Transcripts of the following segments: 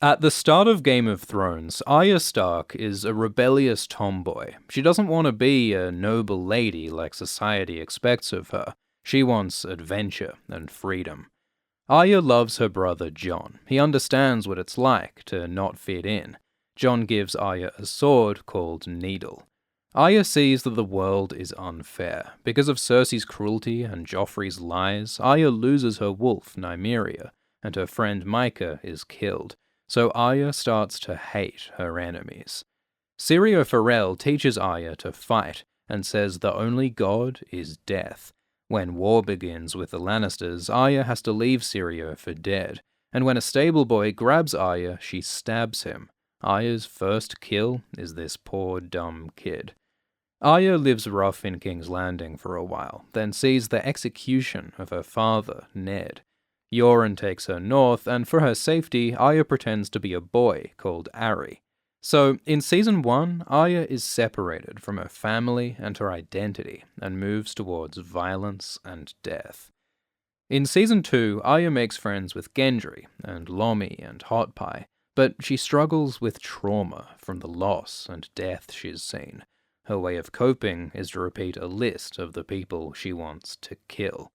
At the start of Game of Thrones, Arya Stark is a rebellious tomboy. She doesn't want to be a noble lady like society expects of her. She wants adventure and freedom. Arya loves her brother Jon. He understands what it's like to not fit in. Jon gives Arya a sword called Needle. Arya sees that the world is unfair. Because of Cersei's cruelty and Joffrey's lies, Arya loses her wolf, Nymeria, and her friend Mycah is killed. So Arya starts to hate her enemies. Syrio Forel teaches Arya to fight and says the only god is death. When war begins with the Lannisters, Arya has to leave Syrio for dead, and when a stable boy grabs Arya, she stabs him. Arya's first kill is this poor dumb kid. Arya lives rough in King's Landing for a while, then sees the execution of her father, Ned. Yoren takes her north, and for her safety, Arya pretends to be a boy called Arry. So, in Season 1, Arya is separated from her family and her identity, and moves towards violence and death. In Season 2, Arya makes friends with Gendry, and Lomi, and Hot Pie, but she struggles with trauma from the loss and death she's seen. Her way of coping is to repeat a list of the people she wants to kill.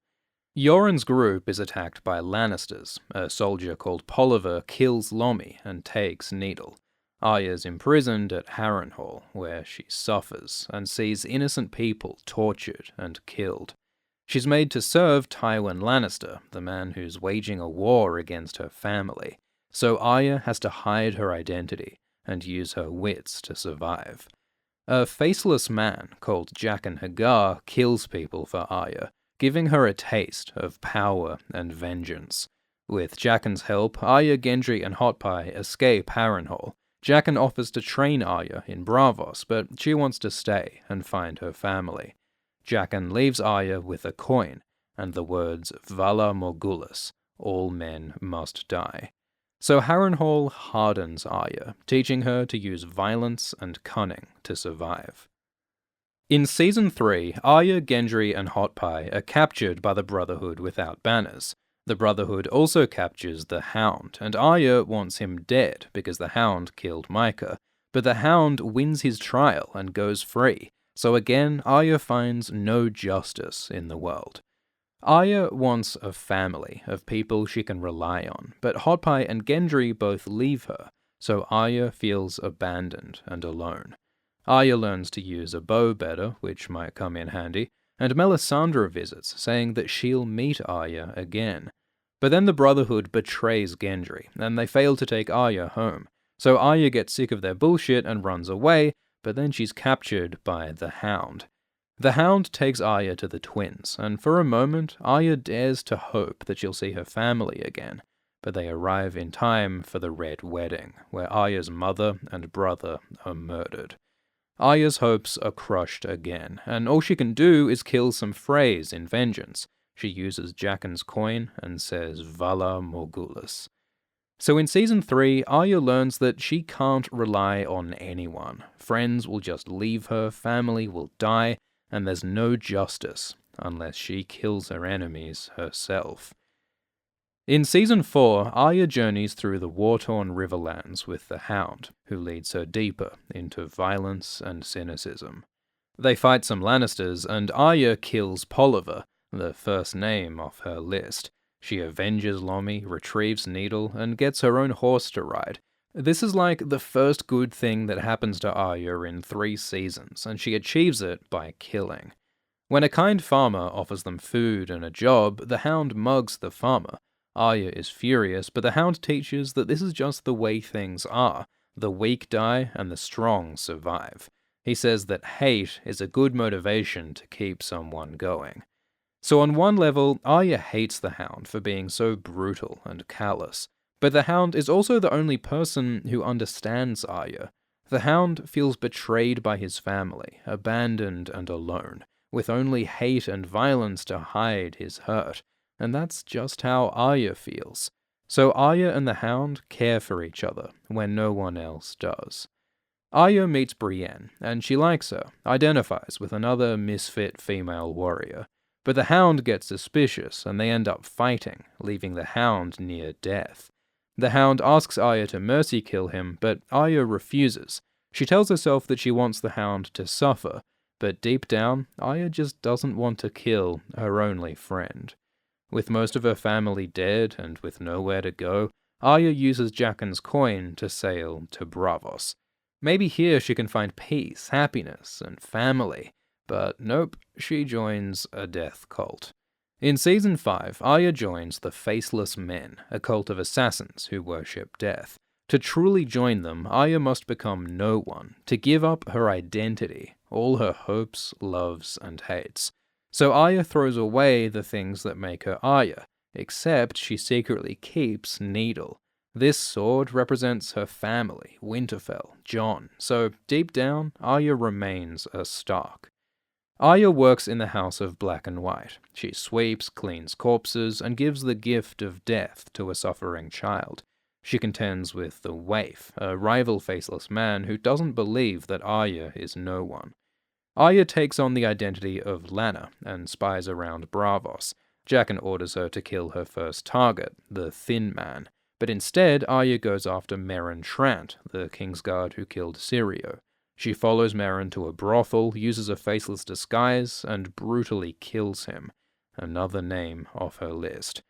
Yoren's group is attacked by Lannisters. A soldier called Polliver kills Lomi and takes Needle. Arya's imprisoned at Harrenhal, where she suffers and sees innocent people tortured and killed. She's made to serve Tywin Lannister, the man who's waging a war against her family, so Arya has to hide her identity and use her wits to survive. A faceless man called Jaqen H'ghar kills people for Arya, giving her a taste of power and vengeance. With Jaqen's help, Arya, Gendry, and Hot Pie escape Harrenhal. Jaqen offers to train Arya in Braavos, but she wants to stay and find her family. Jaqen leaves Arya with a coin and the words Valar Morghulus, all men must die. So Harrenhal hardens Arya, teaching her to use violence and cunning to survive. In Season 3, Arya, Gendry, and Hot Pie are captured by the Brotherhood Without Banners. The Brotherhood also captures the Hound, and Arya wants him dead because the Hound killed Mycah, but the Hound wins his trial and goes free, so again Arya finds no justice in the world. Arya wants a family of people she can rely on, but Hot Pie and Gendry both leave her, so Arya feels abandoned and alone. Arya learns to use a bow better, which might come in handy, and Melisandre visits, saying that she'll meet Arya again. But then the Brotherhood betrays Gendry, and they fail to take Arya home, so Arya gets sick of their bullshit and runs away, but then she's captured by the Hound. The Hound takes Arya to the twins, and for a moment, Arya dares to hope that she'll see her family again, but they arrive in time for the Red Wedding, where Arya's mother and brother are murdered. Arya's hopes are crushed again, and all she can do is kill some Freys in vengeance. She uses Jaqen's coin and says Valar Morghulus. So in Season 3, Arya learns that she can't rely on anyone. Friends will just leave her, family will die, and there's no justice unless she kills her enemies herself. In Season 4, Arya journeys through the war-torn Riverlands with the Hound, who leads her deeper into violence and cynicism. They fight some Lannisters, and Arya kills Polliver, the first name off her list. She avenges Lomi, retrieves Needle, and gets her own horse to ride. This is like the first good thing that happens to Arya in 3 seasons, and she achieves it by killing. When a kind farmer offers them food and a job, the Hound mugs the farmer. Arya is furious, but the Hound teaches that this is just the way things are. The weak die and the strong survive. He says that hate is a good motivation to keep someone going. So on one level, Arya hates the Hound for being so brutal and callous, but the Hound is also the only person who understands Arya. The Hound feels betrayed by his family, abandoned and alone, with only hate and violence to hide his hurt. And that's just how Arya feels. So Arya and the Hound care for each other when no one else does. Arya meets Brienne, and she likes her, identifies with another misfit female warrior. But the Hound gets suspicious, and they end up fighting, leaving the Hound near death. The Hound asks Arya to mercy kill him, but Arya refuses. She tells herself that she wants the Hound to suffer, but deep down, Arya just doesn't want to kill her only friend. With most of her family dead and with nowhere to go, Arya uses Jaqen's coin to sail to Braavos. Maybe here she can find peace, happiness, and family, but nope, she joins a death cult. In Season 5, Arya joins the Faceless Men, a cult of assassins who worship death. To truly join them, Arya must become no one, to give up her identity, all her hopes, loves, and hates. So Arya throws away the things that make her Arya, except she secretly keeps Needle. This sword represents her family, Winterfell, Jon, so deep down, Arya remains a Stark. Arya works in the House of Black and White. She sweeps, cleans corpses, and gives the gift of death to a suffering child. She contends with the Waif, a rival faceless man who doesn't believe that Arya is no one. Arya takes on the identity of Lannah and spies around Braavos. Jaqen orders her to kill her first target, the Thin Man, but instead Arya goes after Meryn Trant, the Kingsguard who killed Syrio. She follows Meryn to a brothel, uses a faceless disguise, and brutally kills him. Another name off her list.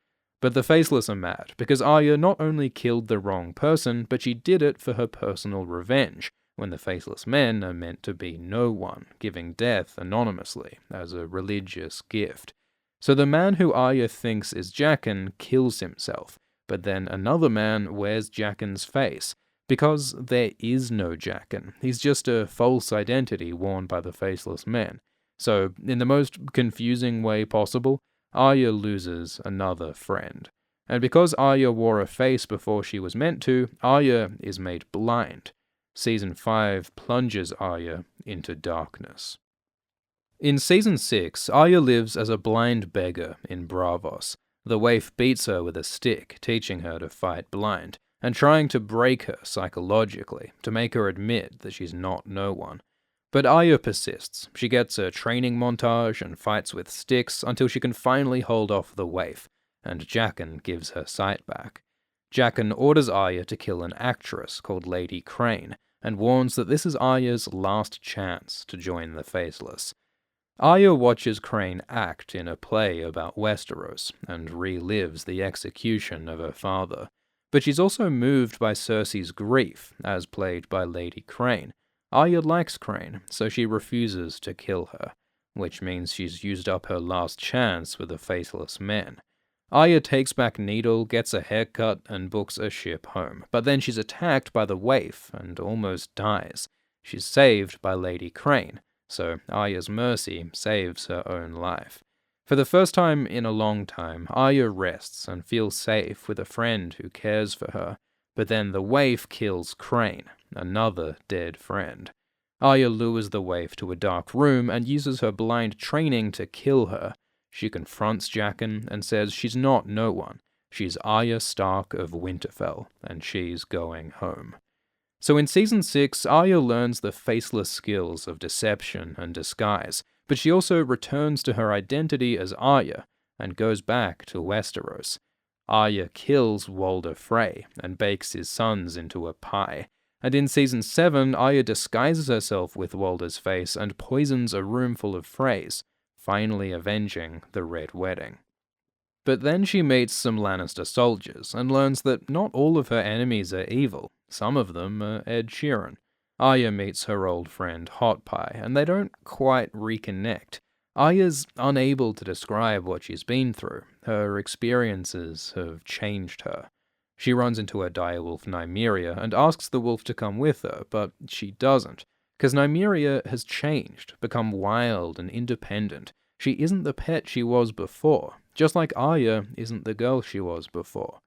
But the Faceless are mad, because Arya not only killed the wrong person, but she did it for her personal revenge, when the Faceless Men are meant to be no one, giving death anonymously, as a religious gift. So the man who Arya thinks is Jaqen kills himself, but then another man wears Jaqen's face, because there is no Jaqen. He's just a false identity worn by the Faceless Men. So, in the most confusing way possible, Arya loses another friend. And because Arya wore a face before she was meant to, Arya is made blind. Season 5 plunges Arya into darkness. In Season 6, Arya lives as a blind beggar in Braavos. The waif beats her with a stick, teaching her to fight blind, and trying to break her psychologically, to make her admit that she's not no one. But Arya persists. She gets a training montage and fights with sticks until she can finally hold off the waif, and Jaqen gives her sight back. Jaqen orders Arya to kill an actress called Lady Crane, and warns that this is Arya's last chance to join the Faceless. Arya watches Crane act in a play about Westeros, and relives the execution of her father. But she's also moved by Cersei's grief, as played by Lady Crane. Arya likes Crane, so she refuses to kill her, which means she's used up her last chance with the Faceless Men. Arya takes back Needle, gets a haircut, and books a ship home, but then she's attacked by the waif and almost dies. She's saved by Lady Crane, so Arya's mercy saves her own life. For the first time in a long time, Arya rests and feels safe with a friend who cares for her, but then the waif kills Crane, another dead friend. Arya lures the waif to a dark room and uses her blind training to kill her. She confronts Jaqen and says she's not no one. She's Arya Stark of Winterfell, and she's going home. So in Season 6, Arya learns the faceless skills of deception and disguise, but she also returns to her identity as Arya, and goes back to Westeros. Arya kills Walder Frey, and bakes his sons into a pie. And in Season 7, Arya disguises herself with Walder's face and poisons a room full of Freys, finally avenging the Red Wedding. But then she meets some Lannister soldiers, and learns that not all of her enemies are evil. Some of them are Ed Sheeran. Arya meets her old friend Hot Pie, and they don't quite reconnect. Arya's unable to describe what she's been through. Her experiences have changed her. She runs into her direwolf Nymeria and asks the wolf to come with her, but she doesn't, because Nymeria has changed, become wild and independent. She isn't the pet she was before, just like Arya isn't the girl she was before.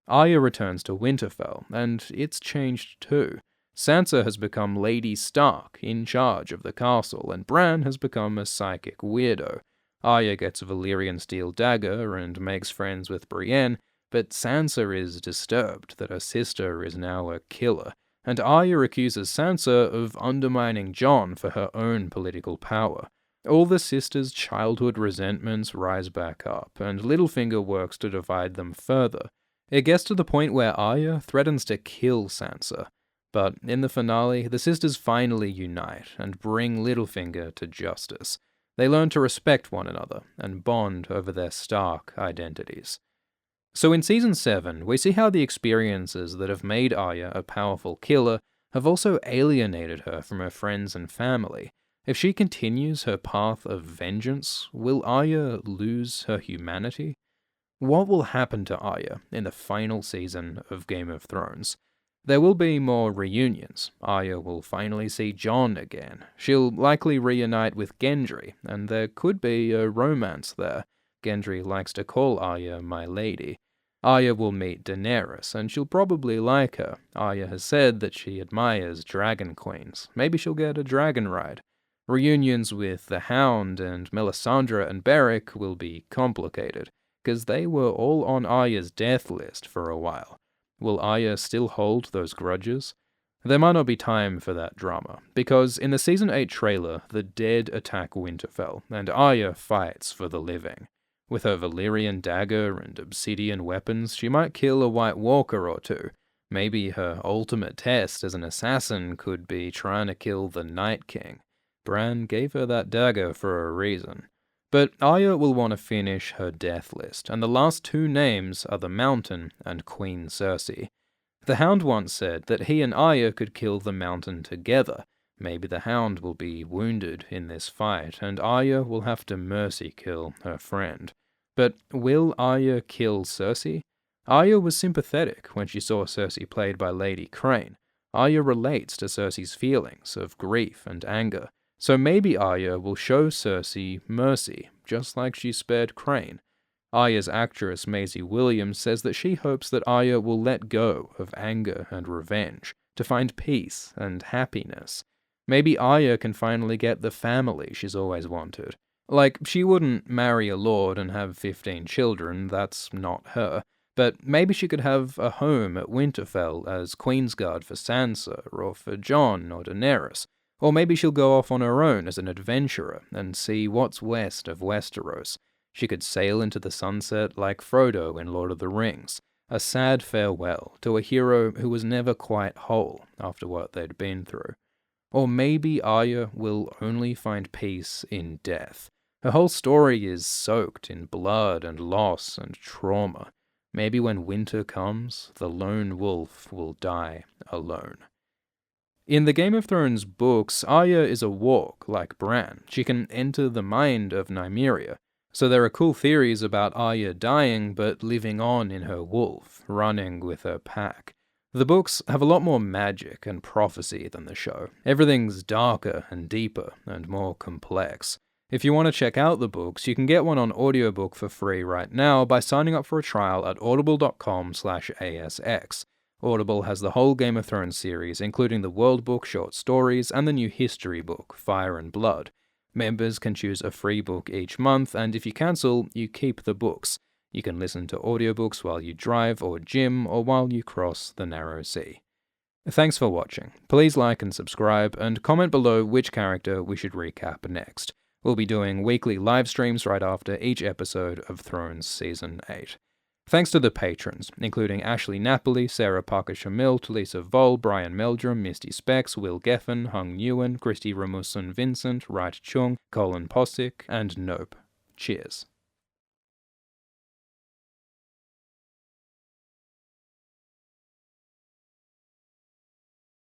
Arya returns to Winterfell, and it's changed too. Sansa has become Lady Stark, in charge of the castle, and Bran has become a psychic weirdo. Arya gets a Valyrian steel dagger and makes friends with Brienne, but Sansa is disturbed that her sister is now a killer, and Arya accuses Sansa of undermining Jon for her own political power. All the sisters' childhood resentments rise back up, and Littlefinger works to divide them further. It gets to the point where Arya threatens to kill Sansa, but in the finale, the sisters finally unite and bring Littlefinger to justice. They learn to respect one another and bond over their Stark identities. So in Season 7, we see how the experiences that have made Arya a powerful killer have also alienated her from her friends and family. If she continues her path of vengeance, will Arya lose her humanity? What will happen to Arya in the final season of Game of Thrones? There will be more reunions. Arya will finally see Jon again. She'll likely reunite with Gendry, and there could be a romance there. Gendry likes to call Arya my lady. Arya will meet Daenerys, and she'll probably like her. Arya has said that she admires dragon queens. Maybe she'll get a dragon ride. Reunions with the Hound and Melisandre and Beric will be complicated, because they were all on Arya's death list for a while. Will Arya still hold those grudges? There might not be time for that drama, because in the Season 8 trailer, the dead attack Winterfell, and Arya fights for the living. With her Valyrian dagger and obsidian weapons, she might kill a White Walker or two. Maybe her ultimate test as an assassin could be trying to kill the Night King. Bran gave her that dagger for a reason. But Arya will want to finish her death list, and the last two names are the Mountain and Queen Cersei. The Hound once said that he and Arya could kill the Mountain together. Maybe the Hound will be wounded in this fight, and Arya will have to mercy kill her friend. But will Arya kill Cersei? Arya was sympathetic when she saw Cersei played by Lady Crane. Arya relates to Cersei's feelings of grief and anger. So maybe Arya will show Cersei mercy, just like she spared Crane. Arya's actress Maisie Williams says that she hopes that Arya will let go of anger and revenge, to find peace and happiness. Maybe Arya can finally get the family she's always wanted. Like, she wouldn't marry a lord and have 15 children, that's not her. But maybe she could have a home at Winterfell as Queensguard for Sansa, or for Jon or Daenerys. Or maybe she'll go off on her own as an adventurer and see what's west of Westeros. She could sail into the sunset like Frodo in Lord of the Rings, a sad farewell to a hero who was never quite whole after what they'd been through. Or maybe Arya will only find peace in death. Her whole story is soaked in blood and loss and trauma. Maybe when winter comes, the lone wolf will die alone. In the Game of Thrones books, Arya is a warg, like Bran. She can enter the mind of Nymeria. So there are cool theories about Arya dying but living on in her wolf, running with her pack. The books have a lot more magic and prophecy than the show. Everything's darker and deeper and more complex. If you want to check out the books, you can get one on audiobook for free right now by signing up for a trial at audible.com/ASX. Audible has the whole Game of Thrones series, including the World Book short stories and the new history book, Fire and Blood. Members can choose a free book each month, and if you cancel, you keep the books. You can listen to audiobooks while you drive or gym or while you cross the narrow sea. Thanks for watching. Please like and subscribe, and comment below which character we should recap next. We'll be doing weekly live streams right after each episode of Thrones Season 8. Thanks to the patrons, including Ashley Napoli, Sarah Parker-Shamil, Lisa Vol, Brian Meldrum, Misty Specs, Will Geffen, Hung Nguyen, Christy Ramusun Vincent, Wright Chung, Colin Posick, and Nope. Cheers.